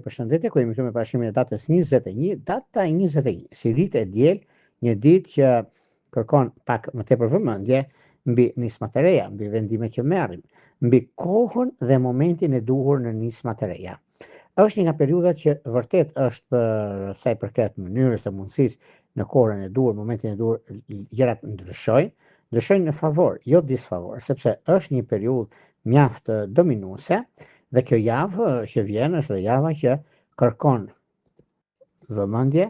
përshëndetje, ku jemi këtu me parashikimin e datës 21, data 21, si ditë e diel, një ditë që kërkon pak më tepër vëmendje mbi nismat e reja, mbi vendimet që merrim, mbi kohën dhe momentin e duhur në nismat e reja. Është një nga periudhat që vërtet është për sa i përket mënyrës të mundësisë në kohën e duhur, momentin e duhur, gjërat ndryshojnë në favor, jo disfavor, sepse është një periudhë mjaft dominuese. Dhe kjo javë që vjen është dhe java që kërkon vëmendje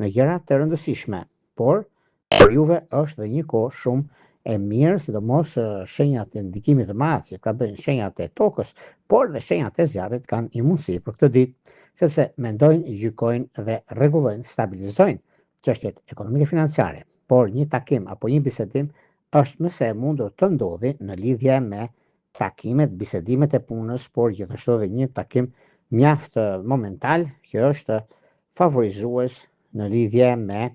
në gjëra të rëndësishme, por për juve është dhe një kohë shumë e mirë, sidomos shenjat e ndikimit të madh që ka bën shenjat e tokës, por dhe shenjat e zjarrit kanë një mundësi për këtë ditë, sepse mendojnë, gjykojnë dhe rregullojnë, stabilizojnë çështjet ekonomike financiare. Por një takim apo një bisedim është më së mundur të ndodhi në lidhje me takimet, bisedimet e punës, por gjithashtu edhe një takim mjaft momental që është favorizues në lidhje me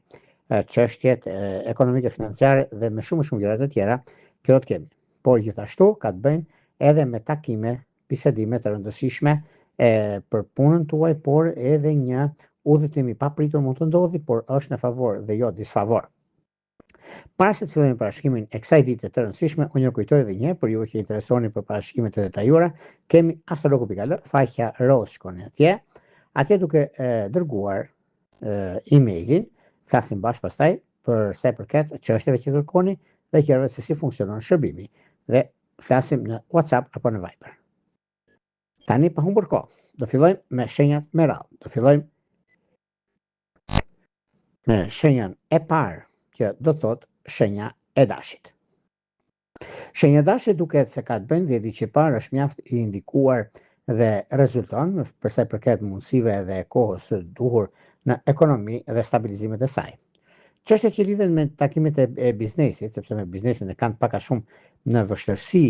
çështjet ekonomike financiare dhe me shumë gjëra të tjera që do të kemi. Por gjithashtu ka të bëjnë edhe me takime, bisedime të rëndësishme për punën tuaj, por edhe një udhëtim i papritur mund të ndodhi, por është në favor dhe jo disfavor. Para se të fillojmë parashikimin e kësaj dite të rëndësishme, unë ju kujtoj edhe një herë për ju që interesoni për parashikimet e detajuara, kemi astrologu.al, faqja roz, shkoni atje. Atje duke dërguar emailin, flasim bashkë pastaj për sa i përket çështjeve që kërkoni dhe gjërave se si funksionon shërbimi. Dhe flasim në WhatsApp apo në Viber. Tani pa humbur kohë, do fillojmë me shenjat me radhë. Do fillojmë me shenjën e parë, që do thot shenja e dashit. Shenja e dashit duket se ka të bëjë dhe diçka e parë është mjaft i indikuar dhe rezulton për sa i përket mundësive dhe kohës së duhur në ekonomi dhe stabilizimet e saj. Çështjet që lidhen me takimet e biznesit, sepse me biznesin e kanë pak a shumë në vështirësi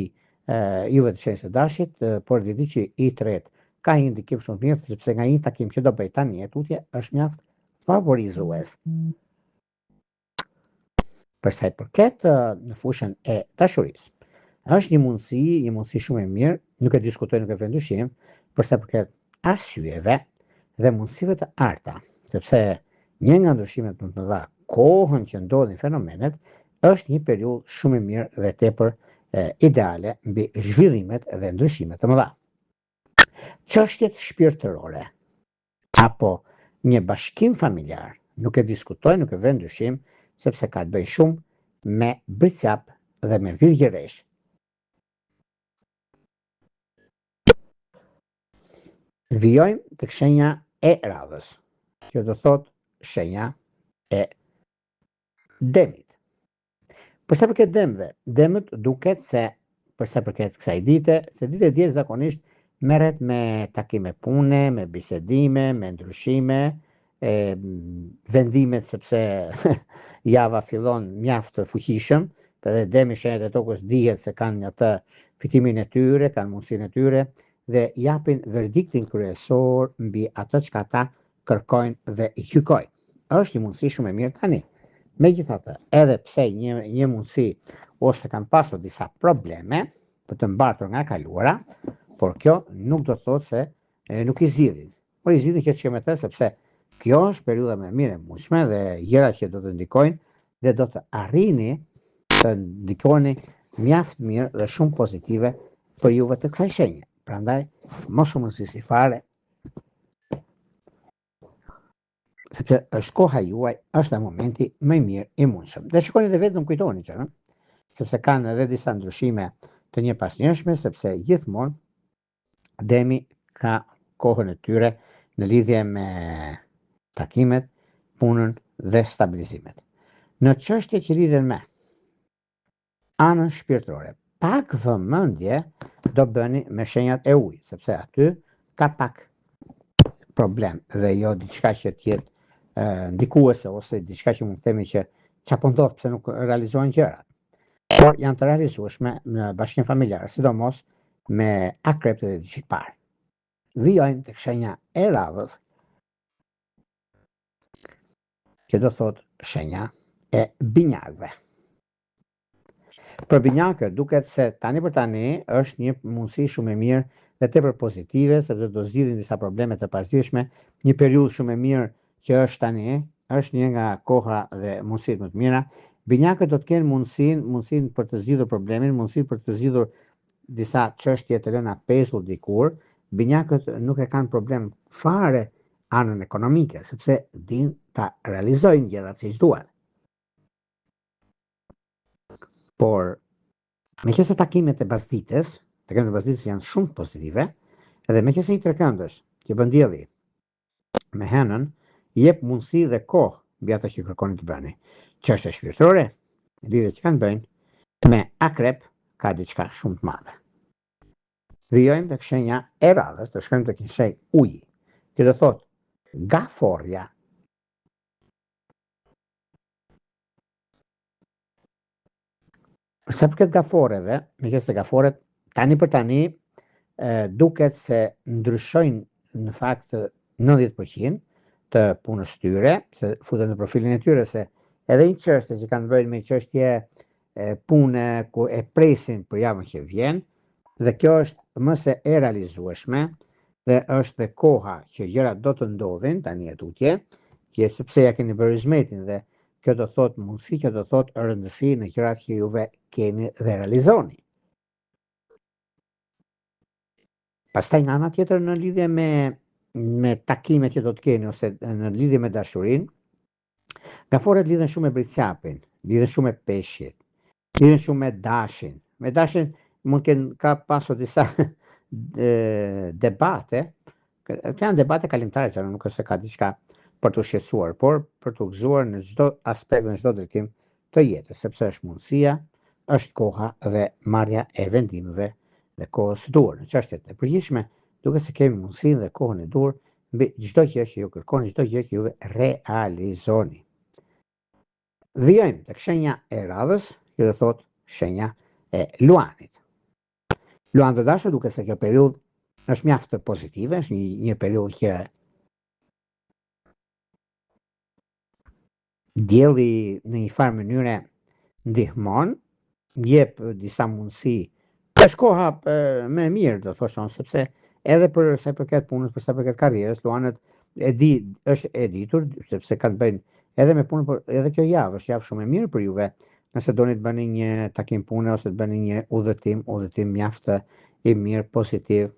juve të shenjës së dashit, por di që i tret ka një ndikim shumë mirë, sepse nga një takim që do bëj tani e tutje është mjaft favorizues. Për sa i përket në fushën e dashurisë. Është një mundësi shumë e mirë, nuk e diskutoj, nuk e vë ndryshim, për sa i përket arsyeve dhe mundësive të arta, sepse një nga ndryshimet më të mëdha, kohën që ndodhin fenomenet, është një periudhë shumë e mirë dhe tepër ideale mbi zhvillimet dhe ndryshimet të mëdha. Çështjet shpirtërore apo një bashkim familjar, nuk e diskutoj, nuk e vë ndryshim, sepse ka të bëjë shumë me bricjap dhe me virgjëresh. Vijojmë tek shenja e radhës, që do thot shenja e demit. Për sa përket demëve, demët duket se për sa përket kësaj dite, se dita e diel zakonisht merret me takime pune, me bisedime, me ndryshime, vendimet, sepse java fillon mjaft fuqishëm, edhe demi shenjat e tokës dihet se kanë atë fitimin e tyre, kanë mundësinë e tyre dhe japin verdiktin kryesor mbi atë që ata kërkojnë dhe i gjykojnë. Është një mundësi shumë e mirë tani. Megjithatë, edhe pse një mundësi ose kanë pasur disa probleme për të mbartur nga kaluara, por kjo nuk do të thotë se nuk i zgjidhin. Por i zgjidhin që çka më të, sepse kjo është periudha më e mirë e mundshme dhe gjërat që do të ndikojnë dhe do të arrini të ndikoni mjaft mirë dhe shumë pozitive për juve të kësaj shenje. Prandaj, mos u mësisni fare, sepse është koha juaj, është momenti më i mirë i mundshëm. Dhe shikoni edhe vetëm kujtoni që, sepse kanë edhe disa ndryshime të njëpasnjëshme, sepse gjithmonë demi ka kohën e tyre në lidhje me takimet, punën dhe stabilizimet. Në çështjet që lidhen me anën shpirtërore, pak vëmendje do bëni me shenjat e ujit, sepse aty ka pak problem dhe jo diçka që të jetë ndikuese ose diçka që mund të themi që çapo ndodh pse nuk realizohen gjërat. Por janë të realizueshme në bashkim familjar, sidomos me akrepët e ditës së parë. Vijojmë tek shenja e radhës, që do thot shenja e binjakëve. Për binjakët duket se tani për tani është një mundësi shumë e mirë dhe tepër pozitive, sepse do zgjidhin disa probleme të pasdieshme. Një periudhë shumë e mirë që është tani, është një nga koha dhe mundësitë më të mira. Binjakët do të kenë mundësinë për të zgjidhur problemin, mundësinë për të zgjidhur disa çështje të lëna pezull dikur. Binjakët nuk e kanë problem fare anën ekonomike, sepse din ta realizojnë gjërat siç duan. Por meqense takimet e pasdites, takimet e pasdites janë shumë pozitive, edhe meqense një trekëndësh që bën dielli me henën, jep mundësi dhe kohë mbi ato që kërkoni të bëni. Çështje shpirtërore, lidhje që kanë bëjnë me akrep, ka diçka shumë të madhe. Vijojmë tek shenja e radhës, të shkojmë tek një shenjë uji, që do thotë gaforja. Sa përket gaforeve, meqense gaforet tani për tani duket se ndryshojnë në fakt 90% të punës tyre, se futen në profilin e tyre, se edhe një çështje që kanë bëjnë me çështje pune ku e presin për javën që vjen, dhe kjo është më se e realizueshme, dhe është dhe koha që gjërat do të ndodhin tani e tutje, që sepse ja keni bërë zmetin dhe kjo do thot mundësi, kjo do thot rëndësi në gjërat që juve keni dhe realizoni. Pastaj nga ana tjetër në lidhje me takimet që do të keni ose në lidhje me dashurinë, gaforet lidhen shumë me britqapin, lidhen shumë me peshqit, lidhen shumë me dashin. Me dashin mund ka pasur disa debate, janë debate kalimtare që nuk është se ka diçka për të shqetësuar, por për të gëzuar në çdo aspekt dhe në çdo drejtim të jetës, sepse është mundësia, është koha dhe marrja e vendimeve dhe kohës së duhur. Në çështjet e përgjithshme, duke se kemi mundësinë dhe kohën e duhur mbi çdo gjë që ju kërkoni, çdo gjë që juve realizoni. Vijojmë tek shenja e radhës, që do thotë shenja e luanit. Luan të dashur, duke se kjo periudhë është mjaft pozitive, është një periudhë që dielli në një farë mënyre ndihmon, jep disa mundësi. Është koha më e mirë, do thoshon, sepse edhe për sa i përket punës, për sa i përket karrierës, luanët është e ditur, sepse kanë bëjnë edhe me punën, por edhe kjo javë është javë shumë e mirë për juve, nëse doni të bëni një takim pune ose të bëni një udhëtim mjaft i mirë, pozitiv,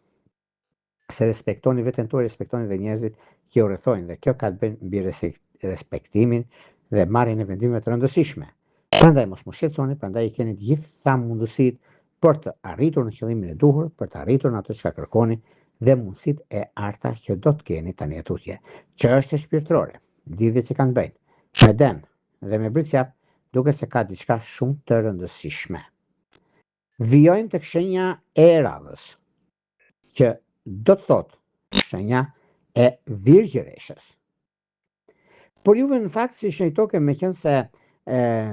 se respektoni veten tuaj, respektoni dhe njerëzit që ju rrethojnë, dhe kjo ka të bëjë mbi respektimin dhe marrjen e vendimeve të rëndësishme. Prandaj mos mos shqetësoni, prandaj keni të gjitha mundësitë për të arritur në qëllimin e duhur, për të arritur në ato që kërkoni dhe mundësitë e arta që do të keni tani atutje. Çështje shpirtërore, lidhje që kanë bëjnë me dem dhe me britqap, duket se ka diçka shumë të rëndësishme. Vijojmë tek shenja e radhës, që do të thotë shenja e virgjëreshës. Por juve në fakt si shenjtoke, meqense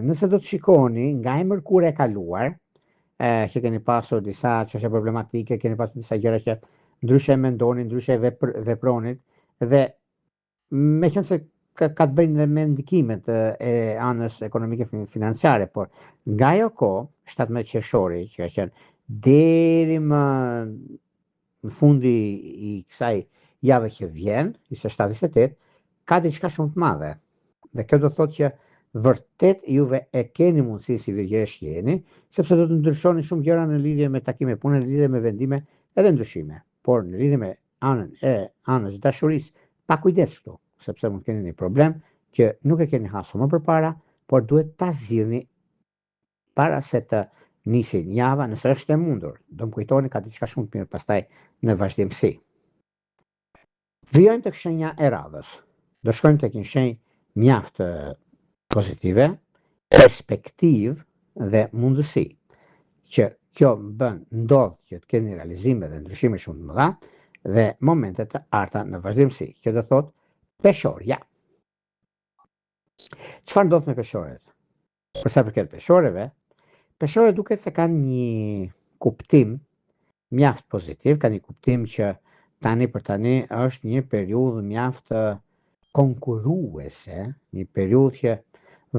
nëse do të shikoni nga e mërkure e kaluar, që keni pasur disa çështje problematike, keni pasur disa gjëra që ndryshe mendoni, ndryshe vepronit, dhe meqense ka të bëjnë dhe me ndikimet e anës ekonomike financiare, por nga ajo kohë, 17 qershori, që ka qenë deri më në fundi i kësaj jave që vjen, 27-28, ka diçka shumë të madhe. Dhe kjo do thotë që vërtet juve e keni mundësi si virgjëresh jeni, sepse do të ndryshoni shumë gjëra në lidhje me takime pune, në lidhje me vendime edhe ndryshime. Por në lidhje me anës dashurisë, pa kujdes këtu, sepse mund keni një problem që nuk e keni hasur më përpara, por duhet ta zgjidhni para se të nisi java, nëse është e mundur. Do më kujtoni, ka diçka shumë të mirë pastaj në vazhdimsi. Vijojmë tek shenja e radhës. Do shkojmë tek një shenjë mjaft pozitive, perspektiv dhe mundësi, që kjo ndodh që të keni realizime dhe ndryshime shumë të mëdha dhe momente të arta në vazhdimsi, që do thotë peshorja. Çfarë ndodh me peshoret? Për sa përket peshoreve, peshorët duket se kanë një kuptim mjaft pozitiv, kanë një kuptim që tani për tani është një periudhë mjaft konkurruese, një periudhë që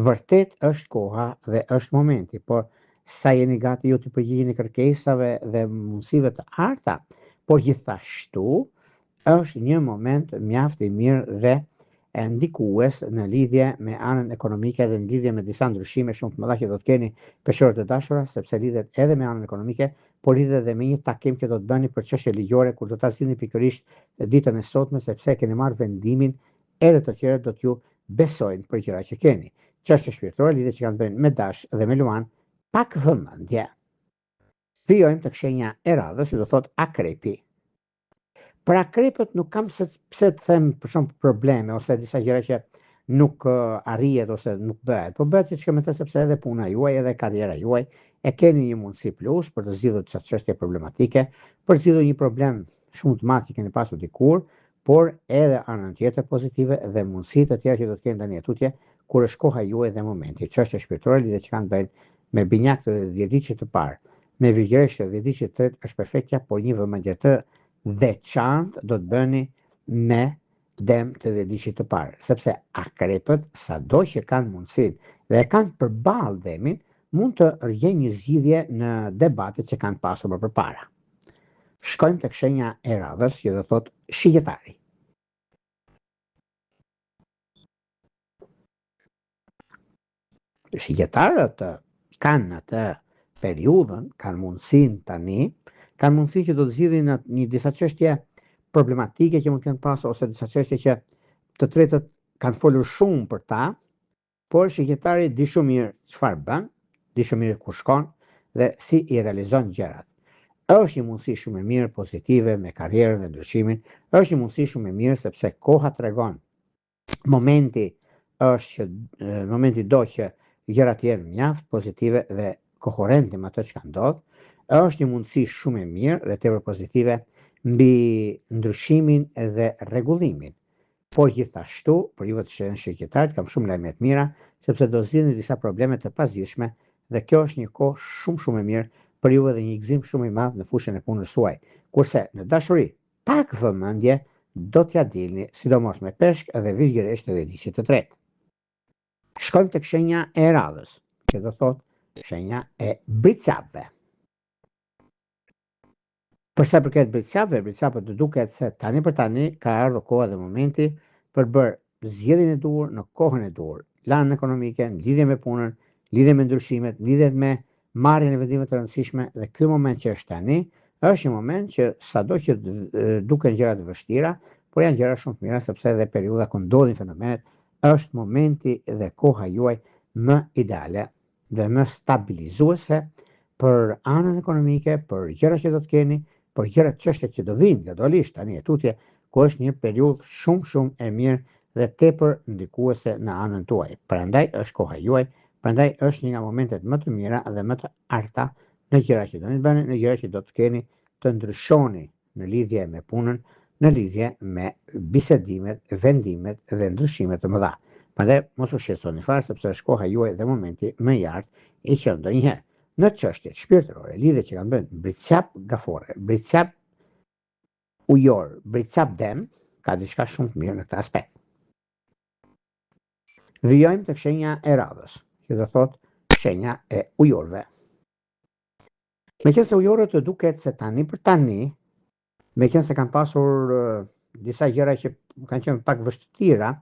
vërtet është koha dhe është momenti, por sa jeni gati ju të përgjigjeni kërkesave dhe mundësive të arta por gjithashtu është një moment mjaft i mirë dhe ndikues në lidhje me anën ekonomike dhe në lidhje me disa ndryshime shumë të mëdha që do të keni peshorët e dashura, sepse lidhet edhe me anën ekonomike, por lidhet edhe me një takim që do të bëni për çështje ligjore kur do ta sillni pikërisht ditën e sotme, sepse keni marrë vendimin edhe të tjerët do t'ju besojnë për gjëra që keni. Çështje shpirtërore lidhet që kanë bëjnë me dash dhe me luan, pak vëmendje. Vijojmë tek shenja e radhës, që do thotë akrepi. Për akrepët nuk kam pse të them për shembull probleme ose disa gjëra që nuk arrihet ose nuk bëhet, po bëhet siç kemi thënë sepse edhe puna juaj edhe karriera juaj e keni një mundësi plus për të zgjidhur çfarë çështje problematike, për të zgjidhur një problem shumë të madh që keni pasur dikur, por edhe anën tjetër pozitive dhe mundësitë të tjera që do të keni tani tutje kur është koha juaj dhe momenti. Çështje shpirtërore lidhet që kanë bëjnë me binjak të 10 ditë të parë, me vigjeresh të 10 ditë të tretë është perfektja, por një vëmendje të veçantë do të bëni me dem të 10 ditë të parë, sepse akrepët sado që kanë mundësinë dhe kanë përballë demin, mund të rrjejnë një zgjidhje në debatet që kanë pasur më përpara. Shkojmë tek shenja e radhës, që do thotë shigjetari. Shigjetarët kanë atë periudhën, kanë mundësinë tani, kanë mundësi që do të zgjidhin një disa çështje problematike që mund të kenë pasur ose disa çështje që të tretët kanë folur shumë për ta, por shigjetari di shumë mirë çfarë bën, di shumë mirë ku shkon dhe si i realizon gjërat. Është një mundësi shumë e mirë pozitive me karrierën dhe ndryshimin, është një mundësi shumë e mirë sepse koha tregon. Momenti është që momenti do që gjërat jenë mjaft pozitive dhe koherente me ato që ndodh, është një mundësi shumë e mirë dhe tepër pozitive mbi ndryshimin dhe rregullimin. Por gjithashtu, për ju të shigjetarët kam shumë lajme të mira, sepse do zgjidhni disa probleme të pazgjidhshme dhe kjo është një kohë shumë e mirë për ju dhe një gëzim shumë i madh në fushën e punës suaj. Kurse në dashuri, pak vëmendje do t'ja dilni, sidomos me peshk dhe vigjeresht edhe diçit të tretë. Shkojmë tek shenja e radhës, që do thotë shenja e bricapëve. Për sa përket bricapët do duket se tani për tani ka ardhur koha dhe momenti për bërë zgjedhjen e duhur në kohën e duhur. Lanë ekonomike, në lidhje me punën, lidhje me ndryshimet, lidhje me marrjen e vendimeve të rëndësishme dhe ky moment që është tani, është një moment që sado që duken gjëra të vështira, por janë gjëra shumë të mira sepse edhe periudha ku ndodhin fenomenet është momenti dhe koha juaj më ideale dhe më stabilizuese për anën ekonomike, për gjërat që do të keni, për gjërat çështje që do vinë gradualisht tani e tutje, ku është një periudhë shumë e mirë dhe tepër ndikuese në anën tuaj. Prandaj është koha juaj, prandaj është një nga momentet më të mira dhe më të arta në gjërat që do të bëni, në gjërat që do të keni të ndryshoni në lidhje me punën, në lidhje me bisedimet, vendimet dhe ndryshimet të mëdha. Prandaj mos u shqetësoni fare sepse është koha juaj dhe momenti më i artë i që ndonjëherë në çështjet shpirtërore, lidhje që kanë bënë bricap gafore, bricap ujor, bricap dem, ka diçka shumë të mirë në këtë aspekt. Vijojmë tek shenja e radhës, që do thotë shenja e ujorëve. Meqense ujorët të duket se tani për tani, meqense kanë pasur disa gjëra që kanë qenë pak vështira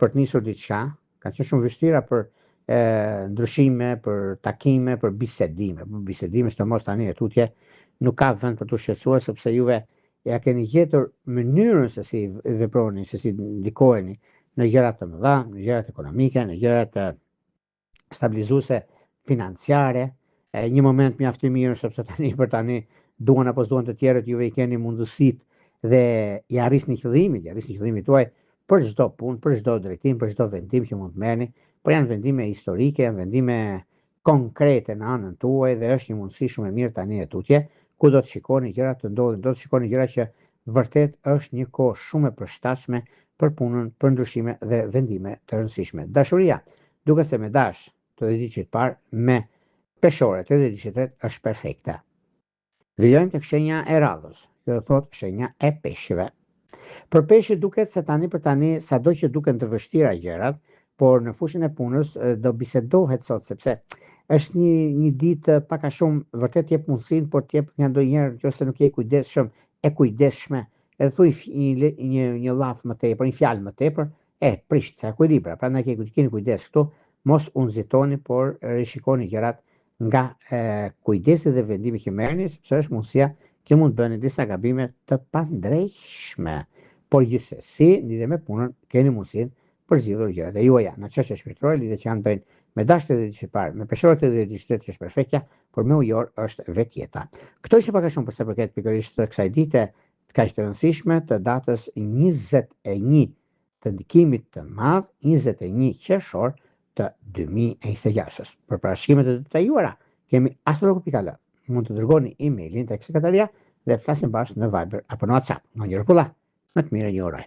për të nisur diçka, kanë qenë shumë vështira për ndryshime, për takime, për bisedime. Bisedime sidomos tani e tutje nuk ka vend për të shqetësuar sepse juve ja keni gjetur mënyrën se si veproni, se si ndikoheni në gjërat të mëdha, në gjërat ekonomike, në gjërat stabilizuese financiare. Një moment mjaft i mirë sepse tani për tani duan apo s'duan të tjerët, juve i keni mundësitë dhe i arrisni qëllimin tuaj për çdo punë, për çdo drejtim, për çdo vendim që mund të merrni. Por janë vendime historike, janë vendime konkrete në anën tuaj dhe është një mundësi shumë e mirë tani e tutje, ku do të shikoni gjëra të ndodhin, do të shikoni gjëra që vërtet është një kohë shumë e përshtatshme për punën, për ndryshime dhe vendime të rëndësishme. Dashuria, duket se me dash të 10 ditë të parë me peshore të 10 ditë është perfekte. Vijojmë tek shenja e radhës, që do thotë shenja e peshqve. Për peshqit duket se tani për tani, sado që duken të vështira gjërat, por në fushën e punës do bisedohet sot sepse është një ditë pak a shumë vërtet jep mundësinë, por t'jep nga ndonjëherë nëse nuk je kujdesshëm e kujdesshme, edhe thuj një llaf më tepër, një fjalë më tepër, prisht sa ekuilibra. Prandaj keni kujdes këtu, mos u nxitoni, por rishikoni gjërat nga kujdesi dhe vendimi që merrni, sepse është mundësia që mund të bëni disa gabime të pandrejshme. Por gjithsesi, lidhje me punën, keni mundësinë për zgjidhur gjërat e juaja. Në çështje shpirtërore, lidhje që kanë bëjnë me dashët e shqiptar, me peshorët e dishtet që është perfektja, por me ujor është vetjeta. Këto ishte pak a shumë për sa përket pikërisht të kësaj dite kaq të rëndësishme të datës 21 të ndikimit të madh, 21 qershor të 2026. Për parashikimet e detajuara kemi astrologo.al. Mund të dërgoni emailin tek sekretaria dhe flasim bashkë në Viber apo në WhatsApp. Në një rregull, më të mirë një orë.